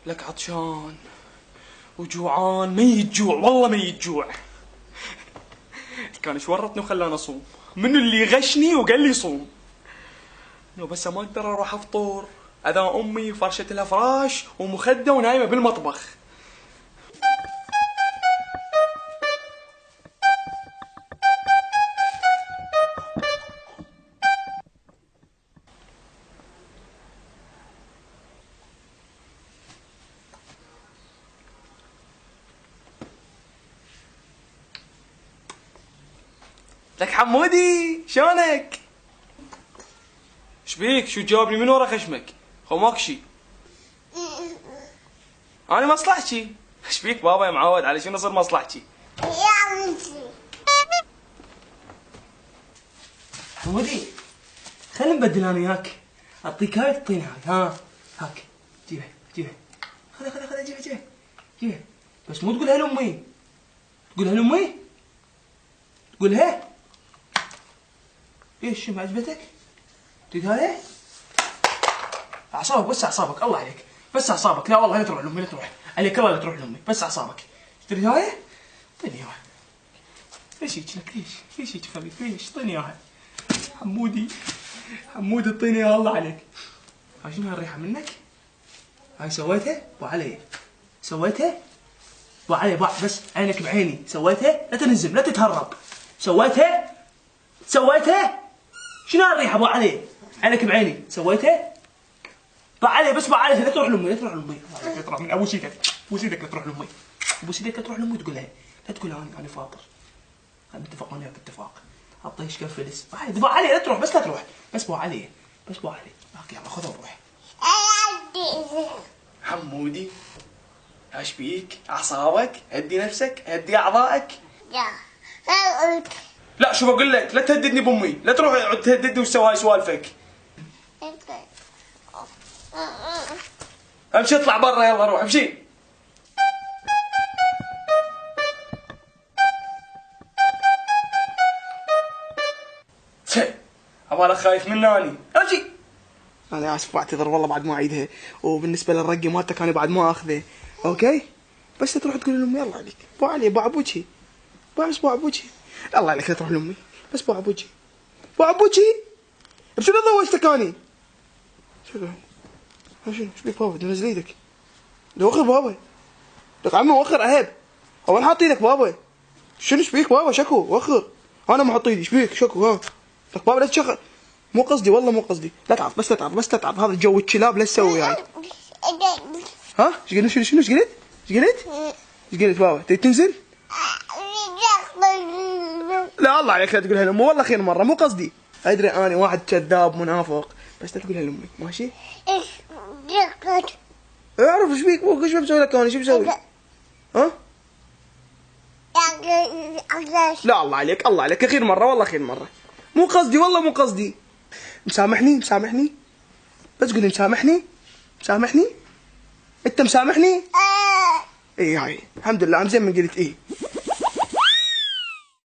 لك عطشان وجوعان، ميت جوع والله ميت جوع. كان شورطني وخلاني اصوم. منو اللي غشني وقال لي صوم؟ لو بس ما اقدر اروح افطر، اذا امي فرشت لها فراش ومخده ونايمه بالمطبخ. لك حمودي شلونك؟ شبيك؟ شو تجاوبني من ورا خشمك؟ خو ماك شي. انا مصلحتي. شبيك بابا يا معود؟ على شنو اصير مصلحتي؟ حمودي خلينا نبدل انا وياك. اعطيك هاي تعطيني هاي. ها هاك جيبها جيبها. خذها جيبها جيبها جيبها. بس مو تقولها لامي. تقولها لامي؟ تقولها؟ ايش ما عجبتك؟ تريد هاي؟ اعصابك بس اعصابك، الله عليك بس اعصابك. لا والله لا تروح لامي، لا تروح عليك الله، لا تروح لامي بس اعصابك. تريد هاي؟ اعطيني اياها. ليش هيك لك؟ ليش هيك خبيث؟ ليش؟ اعطيني اياها حمودي. حمودي اعطيني اياها الله عليك. هاي شنو هالريحه منك؟ هاي سويتها؟ ابو علي سويتها؟ ابو علي بس عينك بعيني. سويتها؟ لا تنزل لا تتهرب. سويتها؟ سويتها؟ شنو هالريحه ابو علي؟ عينك بعيني. سويتها؟ ابو علي بس ابو علي لا تروح لامي، لا تروح لامي. لا تروح من ابوس ايدك، ابوس ايدك لا تروح لامي. ابوس ايدك لا تروح لامي تقولها. لا تقول انا فاطر. متفقون وياك اتفاق. اعطيه كف فلس. ابو علي لا تروح بس لا تروح. بس ابو علي بس ابو علي. يلا خذها وروح. حمودي ايش بيك؟ اعصابك؟ هدي نفسك، هدي اعضائك. لا شو بقول لك؟ لا تهددني بامي، لا تروح تهددني وتسوي هاي سوالفك. امشي اطلع برا يلا روح امشي. عبالك خايف مناني؟ امشي. انا اسف واعتذر والله بعد ما اعيدها، وبالنسبه للرقي مالتك انا بعد ما اخذه. اوكي بس تروح تقول لامي يلا عليك. ابو علي ابو عبوجي بس ابو عبوجي. الله عليك لا تروح لامي بس ابو عبوجي. ابو عبوجي بشنو ضوجتك اني؟ شنو ايش بيك بابا؟ تنزل ايدك. وخر بابا. لك عمي وخر عيب. وين حاط ايدك بابا؟ شنو ايش بيك بابا؟ شكو وخر. انا ما حاط ايدي. ايش بيك شكو؟ ها لك بابا لا تشخر. مو قصدي والله مو قصدي. لا تعرف بس لا تعرف بس لا تعرف. هذا جو الكلاب لا تسوي هاي. ها ايش قلت؟ شنو ايش قلت؟ ايش قلت؟ ايش قلت بابا؟ تبي تنزل؟ لا الله عليك لا تقولها لامي والله خير مره مو قصدي. ادري اني واحد كذاب منافق بس لا تقولها لامي ماشي؟ اعرف ايش بيك؟ ايش بسوي لك انا؟ شو بسوي؟ ها؟ لا الله عليك الله عليك خير مره والله خير مره. مو قصدي والله مو قصدي. مسامحني مسامحني بس قولي مسامحني مسامحني. انت مسامحني؟ اي هاي الحمد لله زين من قلت ايه.